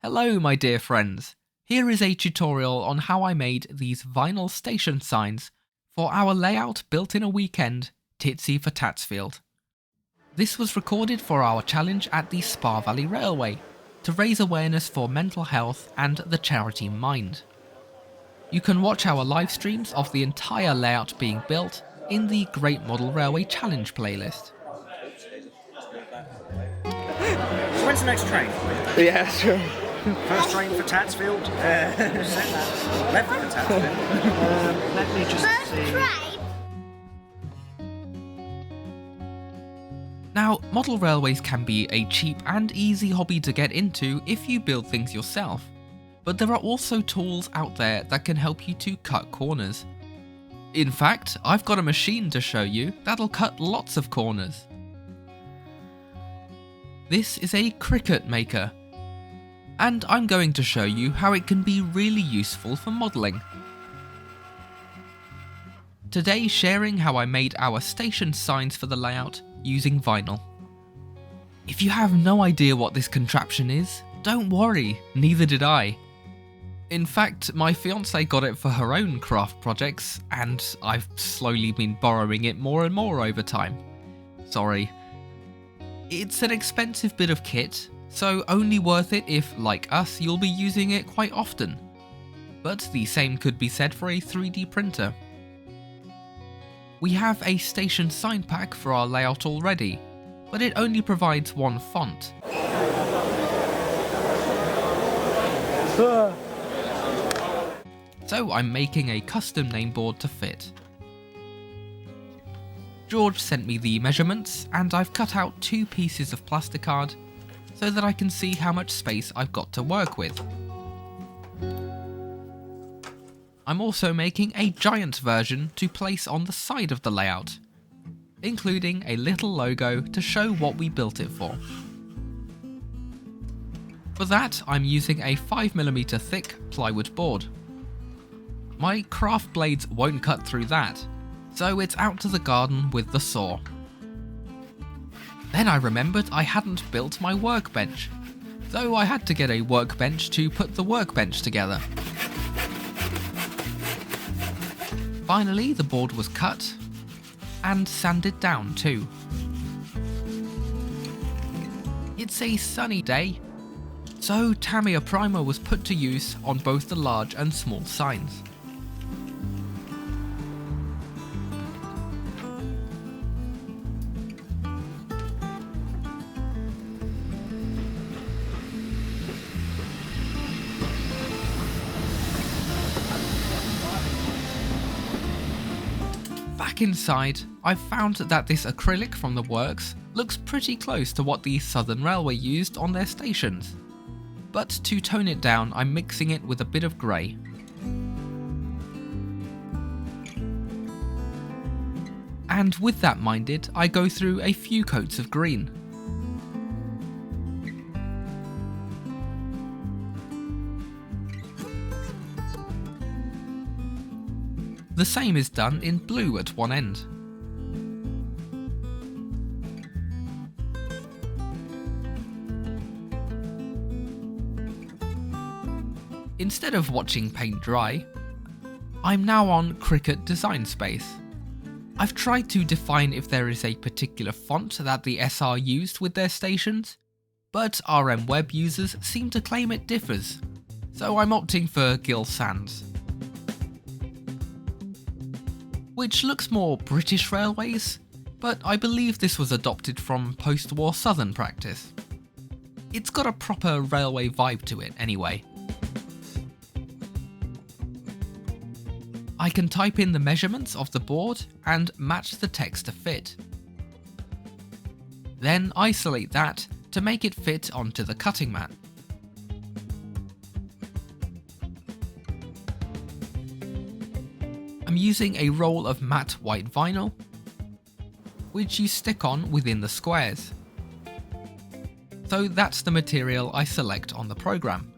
Hello my dear friends, here is a tutorial on how I made these vinyl station signs for our layout built in a weekend, Titsy for Tatsfield. This was recorded for our challenge at the Spa Valley Railway to raise awareness for mental health and the charity Mind. You can watch our live streams of the entire layout being built in the Great Model Railway Challenge playlist. So when's the next train? Yeah, sure. First train for Tatsfield. Left for Tatsfield. Let me just see. Now, model railways can be a cheap and easy hobby to get into if you build things yourself, but there are also tools out there that can help you to cut corners. In fact, I've got a machine to show you that'll cut lots of corners. This is a Cricut maker, and I'm going to show you how it can be really useful for modelling. Today, sharing how I made our station signs for the layout using vinyl. If you have no idea what this contraption is, don't worry, neither did I. In fact, my fiancée got it for her own craft projects, and I've slowly been borrowing it more and more over time. Sorry. It's an expensive bit of kit, so only worth it if, like us, you'll be using it quite often. But the same could be said for a 3D printer. We have a station sign pack for our layout already, but it only provides one font. So I'm making a custom name board to fit. George sent me the measurements, and I've cut out 2 pieces of plasticard so that I can see how much space I've got to work with. I'm also making a giant version to place on the side of the layout, including a little logo to show what we built it for. For that, I'm using a 5mm thick plywood board. My craft blades won't cut through that, so it's out to the garden with the saw. Then I remembered I hadn't built my workbench, so I had to get a workbench to put the workbench together. Finally, the board was cut and sanded down too. It's a sunny day, so Tamiya primer was put to use on both the large and small signs. Back inside, I've found that this acrylic from the works looks pretty close to what the Southern Railway used on their stations. But to tone it down, I'm mixing it with a bit of grey. And with that minded, I go through a few coats of green. The same is done in blue at one end. Instead of watching paint dry, I'm now on Cricut Design Space. I've tried to define if there is a particular font that the SR used with their stations, but RM Web users seem to claim it differs, so I'm opting for Gill Sans, which looks more British Railways, but I believe this was adopted from post-war Southern practice. It's got a proper railway vibe to it anyway. I can type in the measurements of the board and match the text to fit. Then isolate that to make it fit onto the cutting mat. I'm using a roll of matte white vinyl, which you stick on within the squares. So that's the material I select on the program.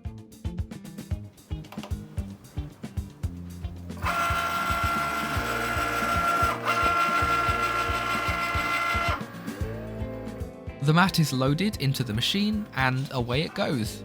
The mat is loaded into the machine and away it goes.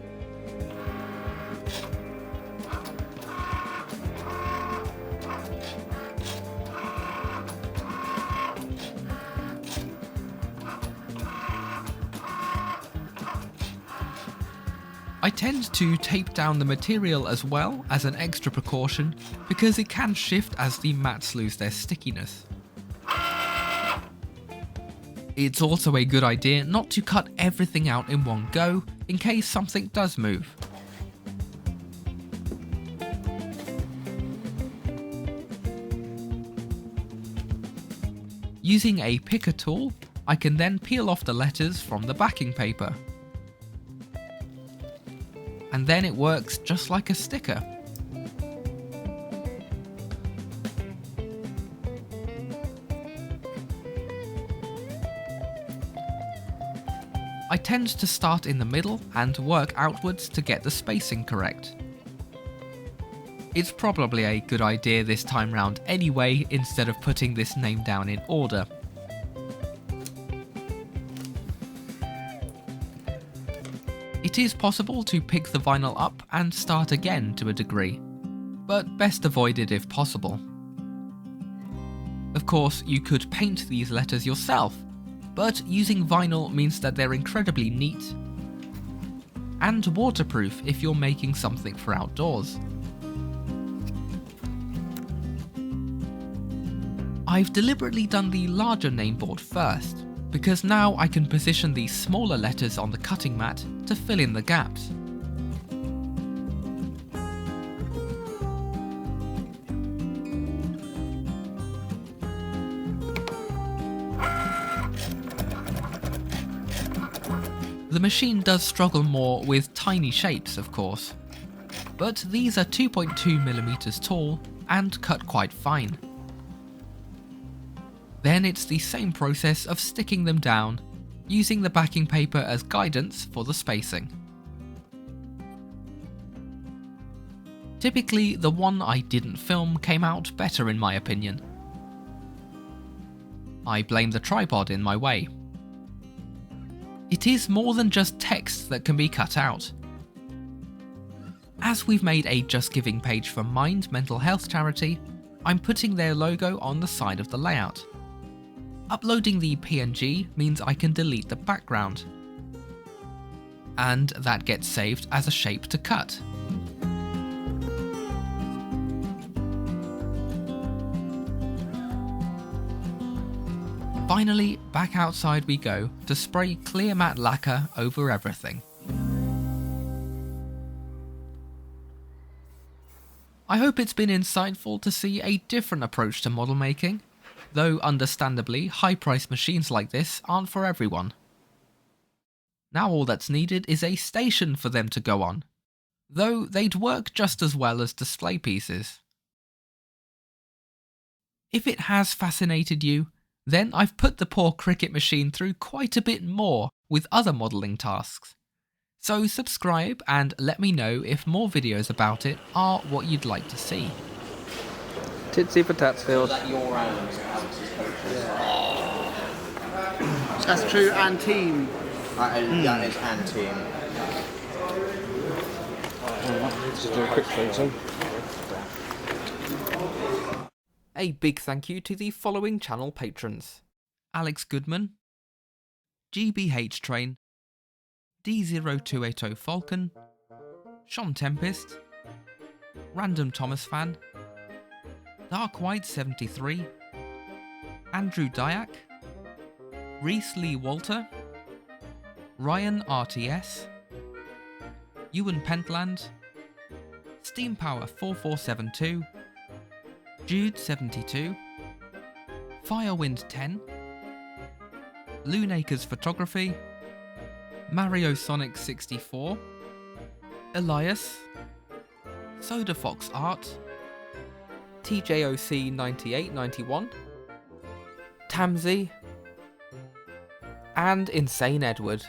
I tend to tape down the material as well as an extra precaution because it can shift as the mats lose their stickiness. It's also a good idea not to cut everything out in one go in case something does move. Using a picker tool, I can then peel off the letters from the backing paper. And then it works just like a sticker. I tend to start in the middle and work outwards to get the spacing correct. It's probably a good idea this time round anyway, instead of putting this name down in order. It is possible to pick the vinyl up and start again to a degree, but best avoided if possible. Of course, you could paint these letters yourself, but using vinyl means that they're incredibly neat and waterproof if you're making something for outdoors. I've deliberately done the larger nameboard first, because now I can position the smaller letters on the cutting mat to fill in the gaps. The machine does struggle more with tiny shapes, of course, but these are 2.2mm tall and cut quite fine. Then it's the same process of sticking them down, using the backing paper as guidance for the spacing. Typically, the one I didn't film came out better in my opinion. I blame the tripod in my way. It is more than just text that can be cut out. As we've made a Just Giving page for Mind Mental Health charity, I'm putting their logo on the side of the layout. Uploading the PNG means I can delete the background, and that gets saved as a shape to cut. Finally, back outside we go to spray clear matte lacquer over everything. I hope it's been insightful to see a different approach to model making, though understandably high-priced machines like this aren't for everyone. Now all that's needed is a station for them to go on, though they'd work just as well as display pieces. If it has fascinated you, then I've put the poor Cricut machine through quite a bit more with other modelling tasks. So subscribe and let me know if more videos about it are what you'd like to see. Titsy for Tatsfield. That's true, and team. That is and team. Let's do a quick photo. A big thank you to the following channel patrons: Alex Goodman, GBH Train, D0280 Falcon, Sean Tempest, Random Thomas Fan, Dark White 73, Andrew Dyack, Reese Lee Walter, Ryan RTS, Ewan Pentland, Steam Power 4472, Jude 72, Firewind 10, Luneacres Photography, Mario Sonic 64, Elias, Soda Fox Art, TJOC 9891, Tamsy, and Insane Edward.